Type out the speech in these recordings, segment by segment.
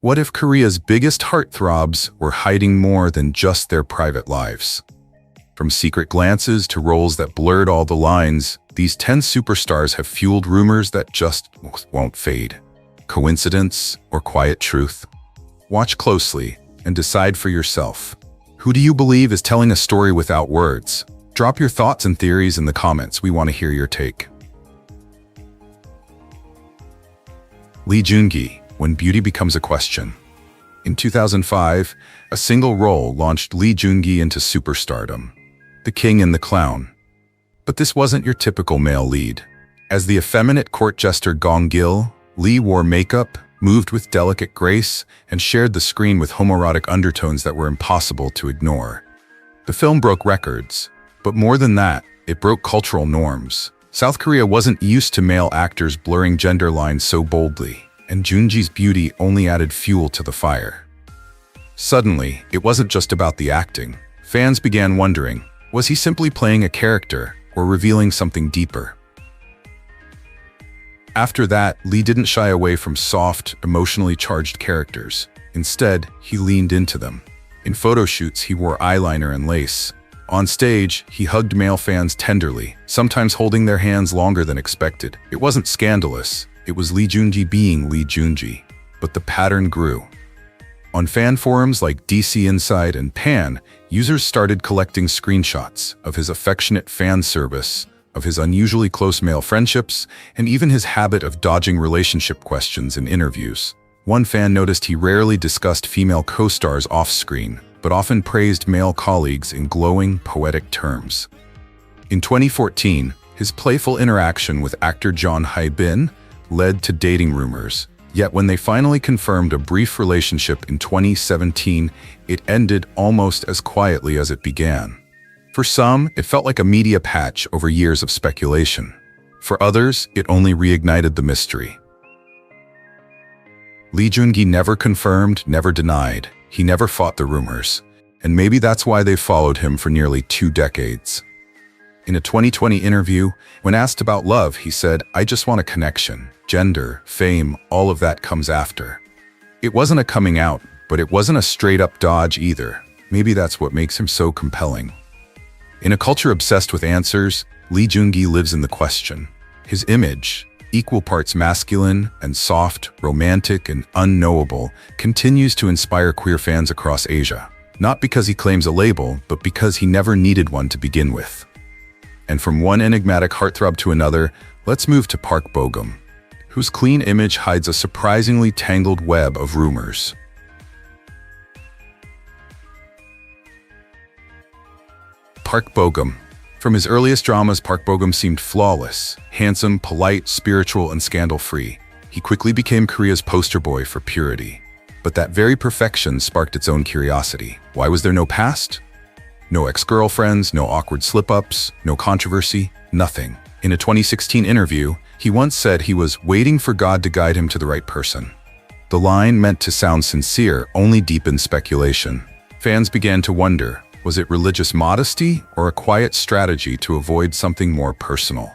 What if Korea's biggest heartthrobs were hiding more than just their private lives? From secret glances to roles that blurred all the lines, these 10 superstars have fueled rumors that just won't fade. Coincidence or quiet truth? Watch closely and decide for yourself. Who do you believe is telling a story without words? Drop your thoughts and theories in the comments. We want to hear your take. Lee Joon-gi, when beauty becomes a question. In 2005, a single role launched Lee Joon-gi into superstardom. The King and the Clown. But this wasn't your typical male lead. As the effeminate court jester Gong-gil, Lee wore makeup, moved with delicate grace, and shared the screen with homoerotic undertones that were impossible to ignore. The film broke records, but more than that, it broke cultural norms. South Korea wasn't used to male actors blurring gender lines so boldly, and Joon-gi's beauty only added fuel to the fire. Suddenly, it wasn't just about the acting. Fans began wondering, was he simply playing a character or revealing something deeper? After that, Lee didn't shy away from soft, emotionally charged characters. Instead, he leaned into them. In photo shoots, he wore eyeliner and lace. On stage, he hugged male fans tenderly, sometimes holding their hands longer than expected. It wasn't scandalous. It was Lee Joon-gi being Lee Joon-gi. But the pattern grew. On fan forums like DC Inside and Pan, users started collecting screenshots of his affectionate fan service, of his unusually close male friendships, and even his habit of dodging relationship questions in interviews. One fan noticed he rarely discussed female co-stars off-screen, but often praised male colleagues in glowing, poetic terms. In 2014, his playful interaction with actor Jung Hae-in led to dating rumors. Yet when they finally confirmed a brief relationship in 2017, it ended almost as quietly as it began. For some, it felt like a media patch over years of speculation. For others, it only reignited the mystery. Lee Joon-gi never confirmed, never denied. He never fought the rumors. And maybe that's why they followed him for nearly 2 decades. In a 2020 interview, when asked about love, he said, "I just want a connection. Gender, fame, all of that comes after." It wasn't a coming out, but it wasn't a straight-up dodge either. Maybe that's what makes him so compelling. In a culture obsessed with answers, Lee Joon-gi lives in the question. His image, equal parts masculine and soft, romantic and unknowable, continues to inspire queer fans across Asia. Not because he claims a label, but because he never needed one to begin with. And from one enigmatic heartthrob to another, let's move to Park Bo-gum, whose clean image hides a surprisingly tangled web of rumors. Park Bo-gum. From his earliest dramas, Park Bo-gum seemed flawless, handsome, polite, spiritual, and scandal-free. He quickly became Korea's poster boy for purity. But that very perfection sparked its own curiosity. Why was there no past? No ex-girlfriends, no awkward slip-ups, no controversy, nothing. In a 2016 interview, he once said he was waiting for God to guide him to the right person. The line, meant to sound sincere, only deepened speculation. Fans began to wonder, was it religious modesty or a quiet strategy to avoid something more personal?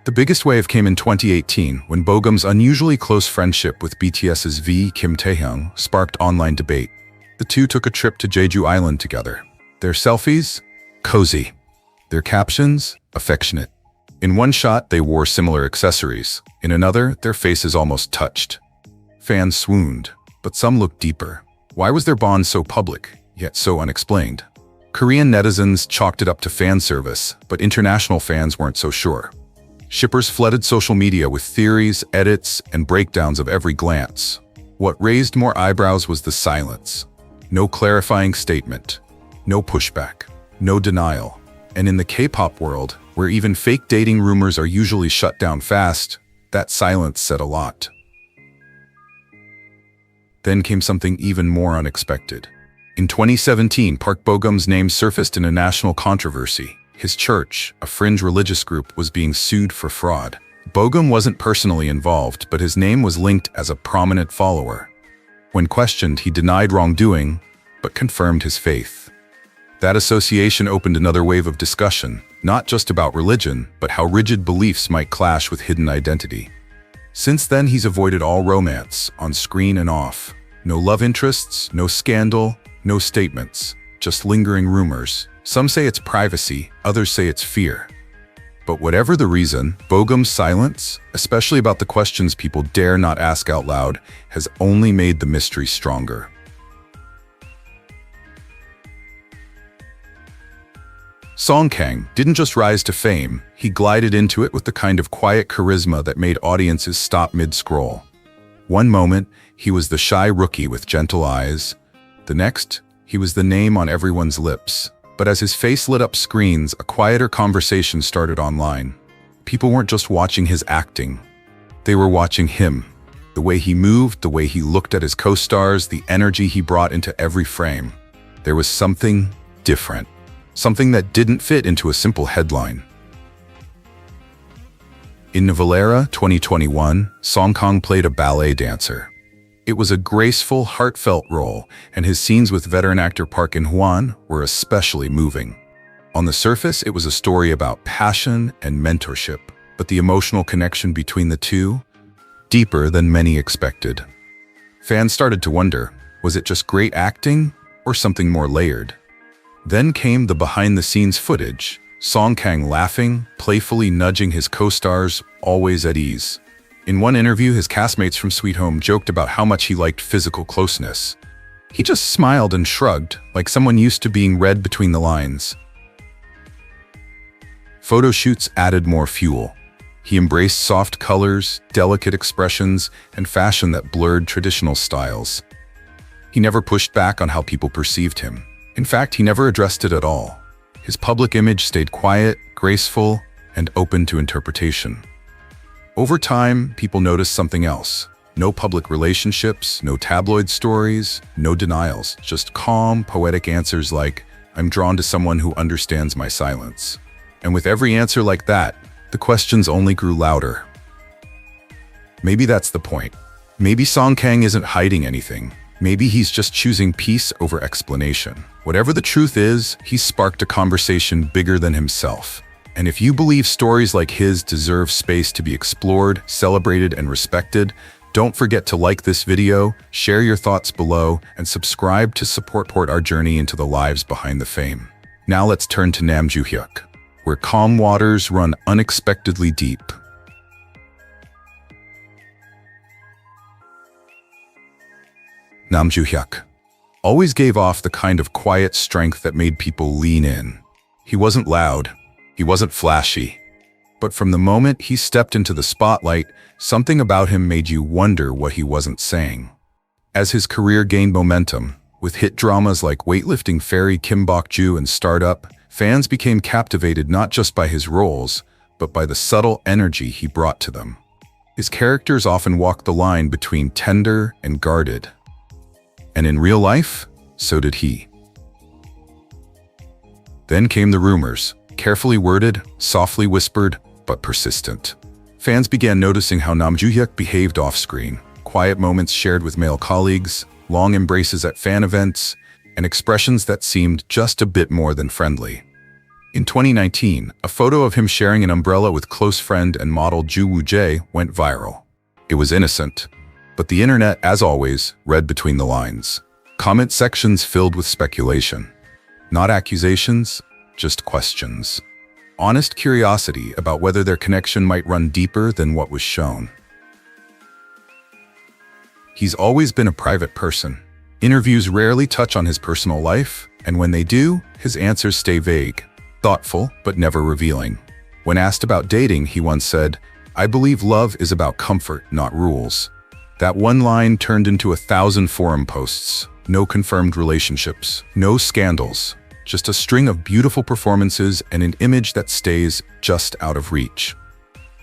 The biggest wave came in 2018 when Bo-gum's unusually close friendship with BTS's V Kim Taehyung sparked online debate. The two took a trip to Jeju Island together. Their selfies? Cozy. Their captions? Affectionate. In one shot, they wore similar accessories. In another, their faces almost touched. Fans swooned, but some looked deeper. Why was their bond so public, yet so unexplained? Korean netizens chalked it up to fan service, but international fans weren't so sure. Shippers flooded social media with theories, edits, and breakdowns of every glance. What raised more eyebrows was the silence. No clarifying statement, no pushback, no denial. And in the K-pop world, where even fake dating rumors are usually shut down fast, that silence said a lot. Then came something even more unexpected. In 2017, Park Bo-gum's name surfaced in a national controversy. His church, a fringe religious group, was being sued for fraud. Bo-gum wasn't personally involved, but his name was linked as a prominent follower. When questioned, he denied wrongdoing, but confirmed his faith. That association opened another wave of discussion, not just about religion, but how rigid beliefs might clash with hidden identity. Since then, he's avoided all romance, on screen and off. No love interests, no scandal, no statements, just lingering rumors. Some say it's privacy, others say it's fear. But whatever the reason, Bogum's silence, especially about the questions people dare not ask out loud, has only made the mystery stronger. Song Kang didn't just rise to fame, he glided into it with the kind of quiet charisma that made audiences stop mid-scroll. One moment, he was the shy rookie with gentle eyes. The next, he was the name on everyone's lips. But as his face lit up screens, a quieter conversation started online. People weren't just watching his acting. They were watching him. The way he moved, the way he looked at his co-stars, the energy he brought into every frame. There was something different. Something that didn't fit into a simple headline. In Novelera 2021, Song Kang played a ballet dancer. It was a graceful, heartfelt role, and his scenes with veteran actor Park In-hwan were especially moving. On the surface, it was a story about passion and mentorship, but the emotional connection between the two, deeper than many expected. Fans started to wonder, was it just great acting or something more layered? Then came the behind-the-scenes footage, Song Kang laughing, playfully nudging his co-stars, always at ease. In one interview, his castmates from Sweet Home joked about how much he liked physical closeness. He just smiled and shrugged, like someone used to being read between the lines. Photo shoots added more fuel. He embraced soft colors, delicate expressions, and fashion that blurred traditional styles. He never pushed back on how people perceived him. In fact, he never addressed it at all. His public image stayed quiet, graceful, and open to interpretation. Over time, people noticed something else. No public relationships, no tabloid stories, no denials, just calm, poetic answers like, "I'm drawn to someone who understands my silence." And with every answer like that, the questions only grew louder. Maybe that's the point. Maybe Song Kang isn't hiding anything. Maybe he's just choosing peace over explanation. Whatever the truth is, he sparked a conversation bigger than himself. And if you believe stories like his deserve space to be explored, celebrated, and respected, don't forget to like this video, share your thoughts below, and subscribe to support our journey into the lives behind the fame. Now let's turn to Nam Joo-hyuk, where calm waters run unexpectedly deep. Nam Joo-hyuk always gave off the kind of quiet strength that made people lean in. He wasn't loud, he wasn't flashy, but from the moment he stepped into the spotlight, something about him made you wonder what he wasn't saying. As his career gained momentum, with hit dramas like Weightlifting Fairy Kim Bok-ju and Startup, fans became captivated not just by his roles, but by the subtle energy he brought to them. His characters often walked the line between tender and guarded. And in real life, so did he. Then came the rumors, carefully worded, softly whispered, but persistent. Fans began noticing how Nam Joo-hyuk behaved off-screen. Quiet moments shared with male colleagues, long embraces at fan events, and expressions that seemed just a bit more than friendly. In 2019, a photo of him sharing an umbrella with close friend and model Joo Woo-jae went viral. It was innocent, but the internet, as always, read between the lines. Comment sections filled with speculation. Not accusations, just questions. Honest curiosity about whether their connection might run deeper than what was shown. He's always been a private person. Interviews rarely touch on his personal life, and when they do, his answers stay vague, thoughtful, but never revealing. When asked about dating, he once said, "I believe love is about comfort, not rules." That one line turned into 1,000 forum posts. No confirmed relationships, no scandals, just a string of beautiful performances and an image that stays just out of reach.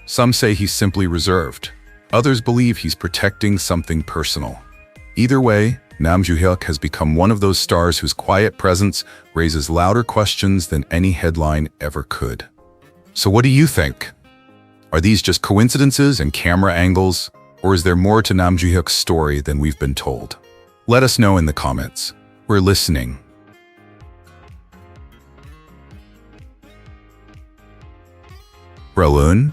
Some say he's simply reserved. Others believe he's protecting something personal. Either way, Nam Joo-hyuk has become one of those stars whose quiet presence raises louder questions than any headline ever could. So what do you think? Are these just coincidences and camera angles? Or is there more to Nam Joo-hyuk's story than we've been told? Let us know in the comments. We're listening. Rowoon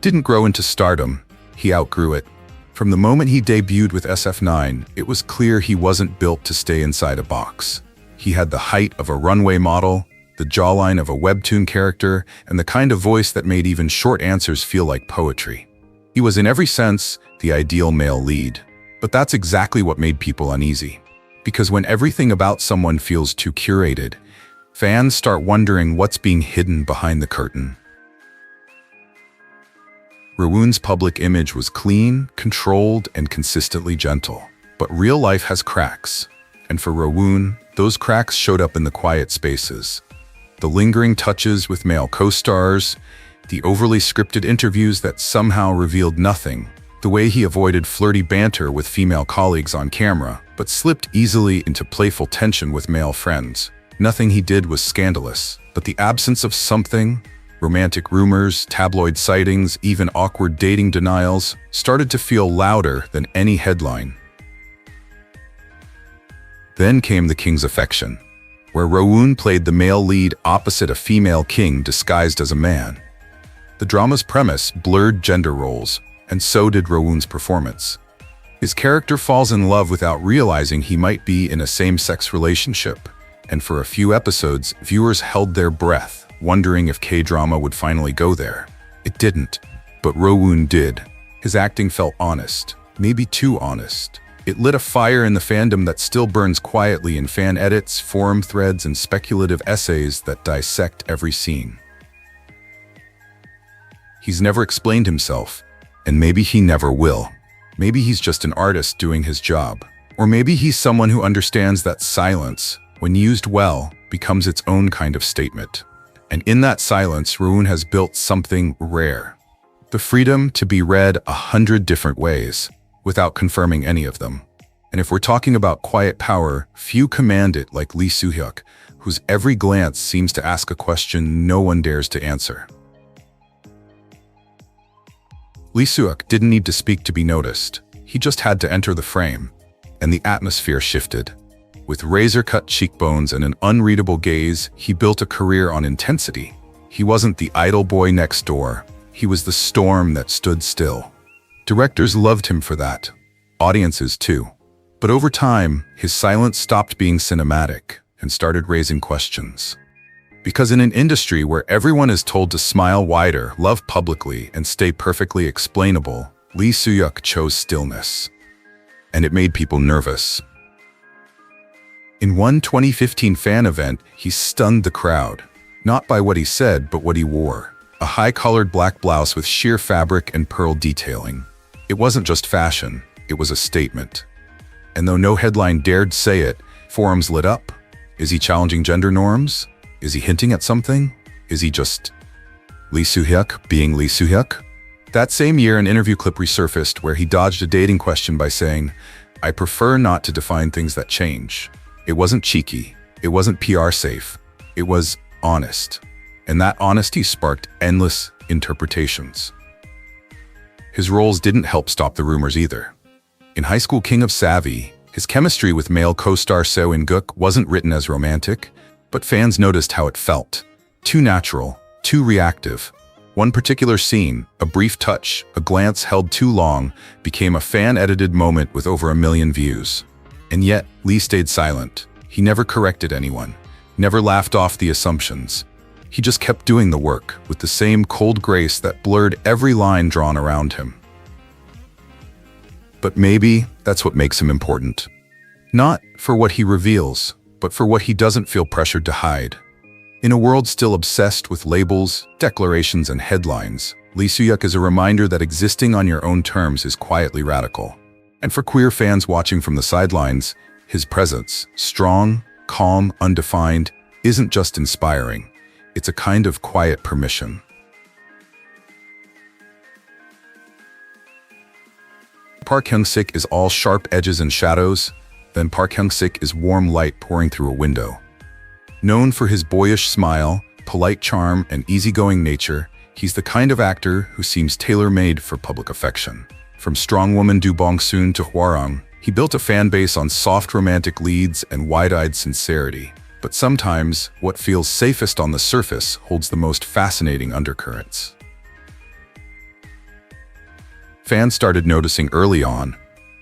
didn't grow into stardom. he outgrew it. From the moment he debuted with SF9, it was clear he wasn't built to stay inside a box. He had the height of a runway model, the jawline of a webtoon character, and the kind of voice that made even short answers feel like poetry. He was in every sense the ideal male lead. But that's exactly what made people uneasy. Because when everything about someone feels too curated, fans start wondering what's being hidden behind the curtain. Rowoon's public image was clean, controlled, and consistently gentle. But real life has cracks. And for Rowoon, those cracks showed up in the quiet spaces. The lingering touches with male co-stars, the overly scripted interviews that somehow revealed nothing, the way he avoided flirty banter with female colleagues on camera, but slipped easily into playful tension with male friends. Nothing he did was scandalous, but the absence of something, romantic rumors, tabloid sightings, even awkward dating denials, started to feel louder than any headline. Then came The King's Affection, where Rowoon played the male lead opposite a female king disguised as a man. The drama's premise blurred gender roles, and so did Rowoon's performance. His character falls in love without realizing he might be in a same-sex relationship, and for a few episodes, viewers held their breath, wondering if K-drama would finally go there. It didn't, but Rowoon did. His acting felt honest, maybe too honest. It lit a fire in the fandom that still burns quietly in fan edits, forum threads, and speculative essays that dissect every scene. He's never explained himself, and maybe he never will. Maybe he's just an artist doing his job. Or maybe he's someone who understands that silence, when used well, becomes its own kind of statement. And in that silence, Rowoon has built something rare. The freedom to be read 100 different ways, without confirming any of them. And if we're talking about quiet power, few command it like Soo-hyuk, whose every glance seems to ask a question no one dares to answer. Soo-hyuk didn't need to speak to be noticed. He just had to enter the frame, and the atmosphere shifted. With razor-cut cheekbones and an unreadable gaze, he built a career on intensity. He wasn't the idle boy next door. He was the storm that stood still. Directors loved him for that. Audiences too. But over time, his silence stopped being cinematic and started raising questions. Because in an industry where everyone is told to smile wider, love publicly, and stay perfectly explainable, Soo-hyuk chose stillness. And it made people nervous. In one 2015 fan event, he stunned the crowd. Not by what he said, but what he wore. A high-collared black blouse with sheer fabric and pearl detailing. It wasn't just fashion, it was a statement. And though no headline dared say it, forums lit up. Is he challenging gender norms? Is he hinting at something? Is he just Soo-hyuk being Soo-hyuk? That same year, an interview clip resurfaced where he dodged a dating question by saying, "I prefer not to define things that change." It wasn't cheeky. It wasn't PR safe. It was honest. And that honesty sparked endless interpretations. His roles didn't help stop the rumors either. In High School King of Savvy, his chemistry with male co-star Soo-hyuk wasn't written as romantic, but fans noticed how it felt. Too natural, too reactive. One particular scene, a brief touch, a glance held too long, became a fan-edited moment with over 1 million views. And yet, Lee stayed silent. He never corrected anyone, never laughed off the assumptions. He just kept doing the work with the same cold grace that blurred every line drawn around him. But maybe that's what makes him important. Not for what he reveals, but for what he doesn't feel pressured to hide. In a world still obsessed with labels, declarations, and headlines, Soo-hyuk is a reminder that existing on your own terms is quietly radical. And for queer fans watching from the sidelines, his presence, strong, calm, undefined, isn't just inspiring. It's a kind of quiet permission. Park Hyung-sik is all sharp edges and shadows, then Park Hyung-sik is warm light pouring through a window. Known for his boyish smile, polite charm, and easygoing nature, he's the kind of actor who seems tailor-made for public affection. From strong-woman Do Bong-soon to Hwarang, he built a fan base on soft romantic leads and wide-eyed sincerity. But sometimes, what feels safest on the surface holds the most fascinating undercurrents. Fans started noticing early on,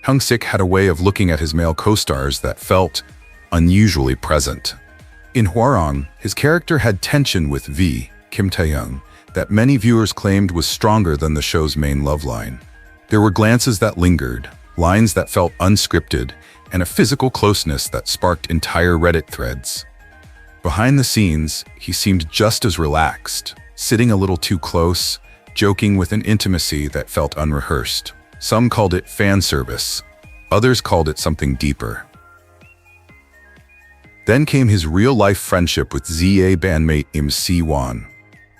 Hyung-sik had a way of looking at his male co-stars that felt unusually present. In Hwarang, his character had tension with V, Kim Tae-young, that many viewers claimed was stronger than the show's main love line. There were glances that lingered, lines that felt unscripted, and a physical closeness that sparked entire Reddit threads. Behind the scenes, he seemed just as relaxed, sitting a little too close, joking with an intimacy that felt unrehearsed. Some called it fan service, others called it something deeper. Then came his real-life friendship with ZA bandmate Im Si-won.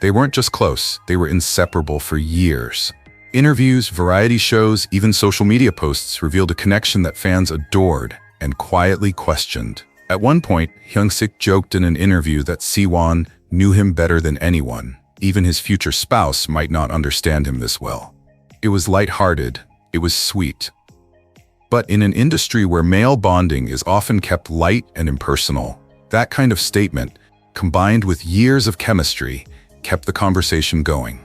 They weren't just close, they were inseparable for years. Interviews, variety shows, even social media posts revealed a connection that fans adored and quietly questioned. At one point, Hyung-sik joked in an interview that Si-won knew him better than anyone. Even his future spouse might not understand him this well. It was lighthearted, it was sweet. But in an industry where male bonding is often kept light and impersonal, that kind of statement, combined with years of chemistry, kept the conversation going.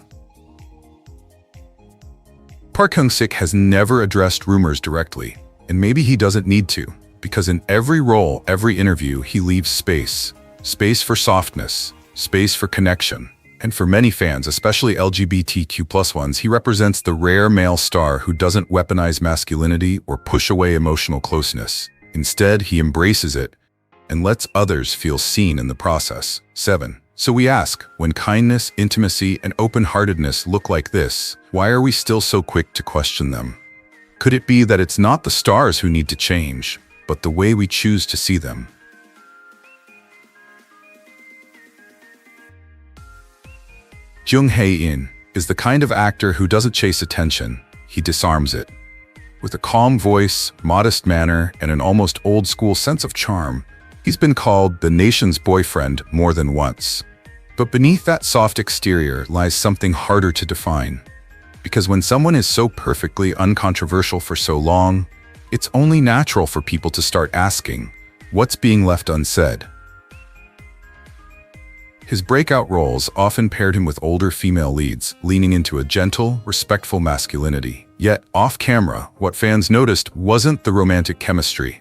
Park Hyung-sik has never addressed rumors directly, and maybe he doesn't need to, because in every role, every interview, he leaves space. Space for softness, space for connection. And for many fans, especially LGBTQ+ ones, he represents the rare male star who doesn't weaponize masculinity or push away emotional closeness. Instead, he embraces it and lets others feel seen in the process. 7. So we ask, when kindness, intimacy, and open-heartedness look like this, why are we still so quick to question them? Could it be that it's not the stars who need to change, but the way we choose to see them? Jung Hae-in is the kind of actor who doesn't chase attention, he disarms it. With a calm voice, modest manner, and an almost old-school sense of charm, he's been called the nation's boyfriend more than once. But beneath that soft exterior lies something harder to define. Because when someone is so perfectly uncontroversial for so long, it's only natural for people to start asking, what's being left unsaid? His breakout roles often paired him with older female leads, leaning into a gentle, respectful masculinity. Yet, off-camera, what fans noticed wasn't the romantic chemistry.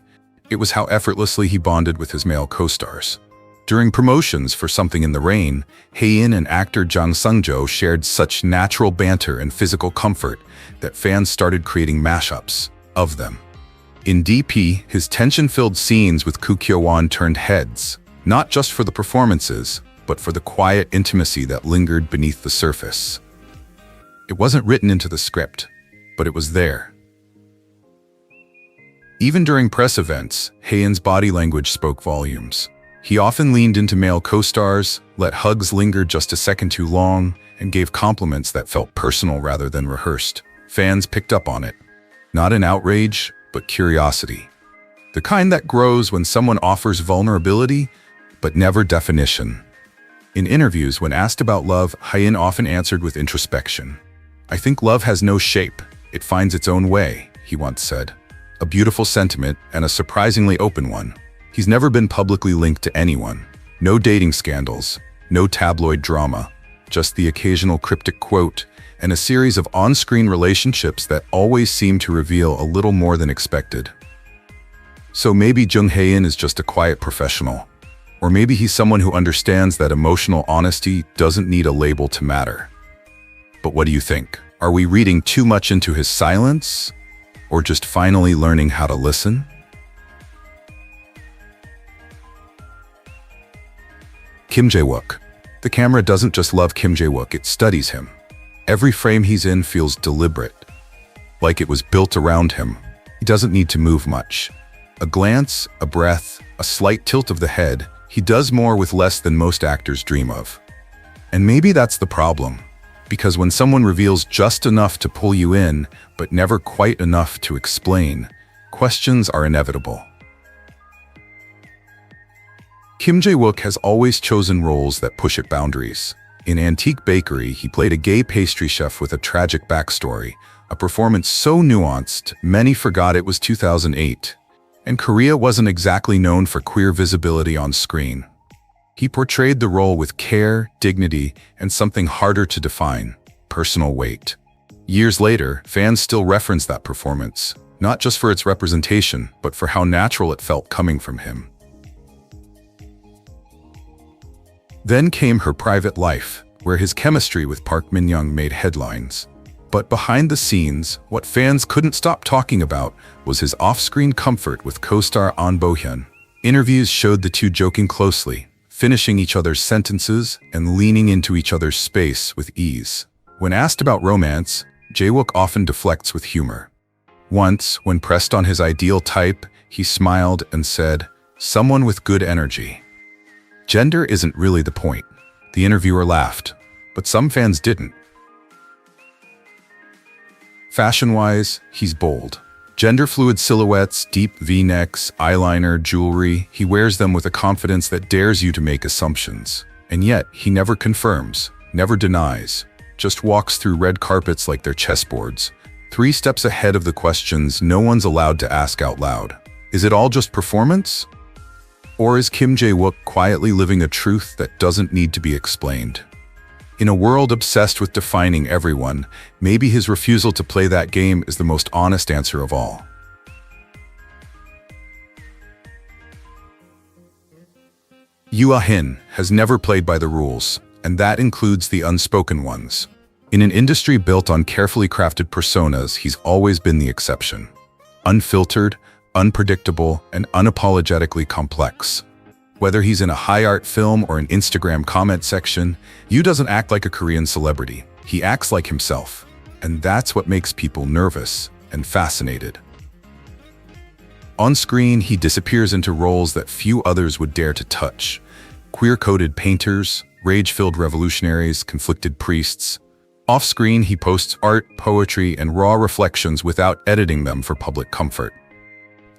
It was how effortlessly he bonded with his male co-stars. During promotions for Something in the Rain, Hae-in and actor Jang Sung-jo shared such natural banter and physical comfort that fans started creating mashups of them. In DP, his tension-filled scenes with Koo Kyo-won turned heads, not just for the performances, but for the quiet intimacy that lingered beneath the surface. It wasn't written into the script, but it was there. Even during press events, Hae-in's body language spoke volumes. He often leaned into male co-stars, let hugs linger just a second too long, and gave compliments that felt personal rather than rehearsed. Fans picked up on it. Not in outrage, but curiosity. The kind that grows when someone offers vulnerability, but never definition. In interviews, when asked about love, Hae-in often answered with introspection. "I think love has no shape. It finds its own way," he once said. A beautiful sentiment and a surprisingly open one. He's never been publicly linked to anyone. No dating scandals, no tabloid drama, just the occasional cryptic quote and a series of on-screen relationships that always seem to reveal a little more than expected. So maybe Jung Hae-in is just a quiet professional. Or maybe he's someone who understands that emotional honesty doesn't need a label to matter. But what do you think? Are we reading too much into his silence? Or just finally learning how to listen? Kim Jae-wook. The camera doesn't just love Kim Jae-wook, it studies him. Every frame he's in feels deliberate, like it was built around him. He doesn't need to move much. A glance, a breath, a slight tilt of the head. He does more with less than most actors dream of. And maybe that's the problem, because when someone reveals just enough to pull you in, but never quite enough to explain, questions are inevitable. Kim Jae-wook has always chosen roles that push at boundaries. In Antique Bakery, he played a gay pastry chef with a tragic backstory, a performance so nuanced, many forgot it was 2008. And Korea wasn't exactly known for queer visibility on screen. He portrayed the role with care, dignity, and something harder to define, personal weight. Years later, fans still reference that performance, not just for its representation, but for how natural it felt coming from him. Then came her private life, where his chemistry with Park Min-young made headlines. But behind the scenes, what fans couldn't stop talking about was his off-screen comfort with co-star Ahn Bo-hyun. Interviews showed the two joking closely, finishing each other's sentences and leaning into each other's space with ease. When asked about romance, Jae-wook often deflects with humor. Once, when pressed on his ideal type, he smiled and said, "Someone with good energy." Gender isn't really the point. The interviewer laughed, but some fans didn't. Fashion-wise, he's bold. Gender-fluid silhouettes, deep V-necks, eyeliner, jewelry, he wears them with a confidence that dares you to make assumptions. And yet, he never confirms, never denies, just walks through red carpets like they're chessboards, 3 steps ahead of the questions no one's allowed to ask out loud. Is it all just performance? Or is Kim Jae-wook quietly living a truth that doesn't need to be explained? In a world obsessed with defining everyone, maybe his refusal to play that game is the most honest answer of all. Yoo Ah-in has never played by the rules, and that includes the unspoken ones. In an industry built on carefully crafted personas, he's always been the exception. Unfiltered, unpredictable, and unapologetically complex. Whether he's in a high art film or an Instagram comment section, Yoo doesn't act like a Korean celebrity. He acts like himself. And that's what makes people nervous and fascinated. On screen, he disappears into roles that few others would dare to touch. Queer-coded painters, rage-filled revolutionaries, conflicted priests. Off-screen, he posts art, poetry, and raw reflections without editing them for public comfort.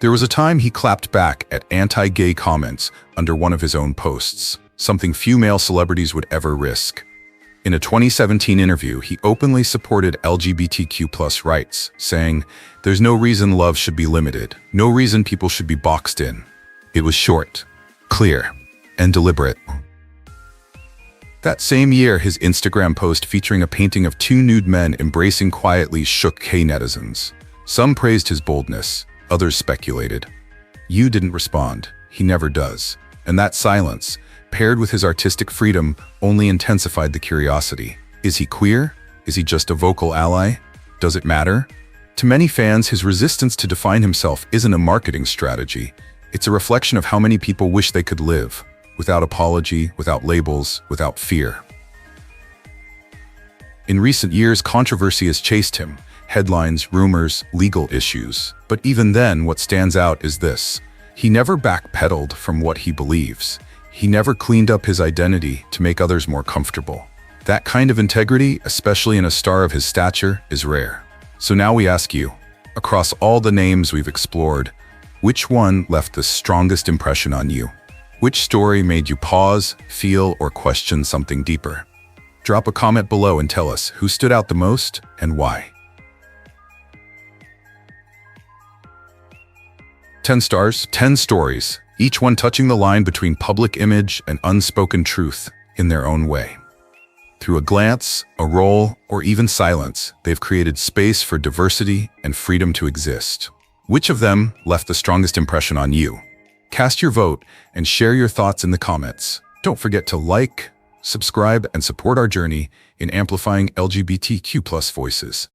There was a time he clapped back at anti-gay comments under one of his own posts, something few male celebrities would ever risk. In a 2017 interview, he openly supported LGBTQ+ rights, saying, "There's no reason love should be limited, no reason people should be boxed in." It was short, clear, and deliberate. That same year, his Instagram post featuring a painting of 2 nude men embracing quietly shook K netizens. Some praised his boldness, others speculated. Yoo didn't respond. He never does. And that silence, paired with his artistic freedom, only intensified the curiosity. Is he queer? Is he just a vocal ally? Does it matter? To many fans, his resistance to define himself isn't a marketing strategy. It's a reflection of how many people wish they could live, without apology, without labels, without fear. In recent years, controversy has chased him. Headlines, rumors, legal issues. But even then, what stands out is this. He never backpedaled from what he believes. He never cleaned up his identity to make others more comfortable. That kind of integrity, especially in a star of his stature, is rare. So now we ask you, across all the names we've explored, which one left the strongest impression on you? Which story made you pause, feel, or question something deeper? Drop a comment below and tell us who stood out the most and why. 10 stars, 10 stories, each one touching the line between public image and unspoken truth in their own way. Through a glance, a role, or even silence, they've created space for diversity and freedom to exist. Which of them left the strongest impression on you? Cast your vote and share your thoughts in the comments. Don't forget to like, subscribe, and support our journey in amplifying LGBTQ+ voices.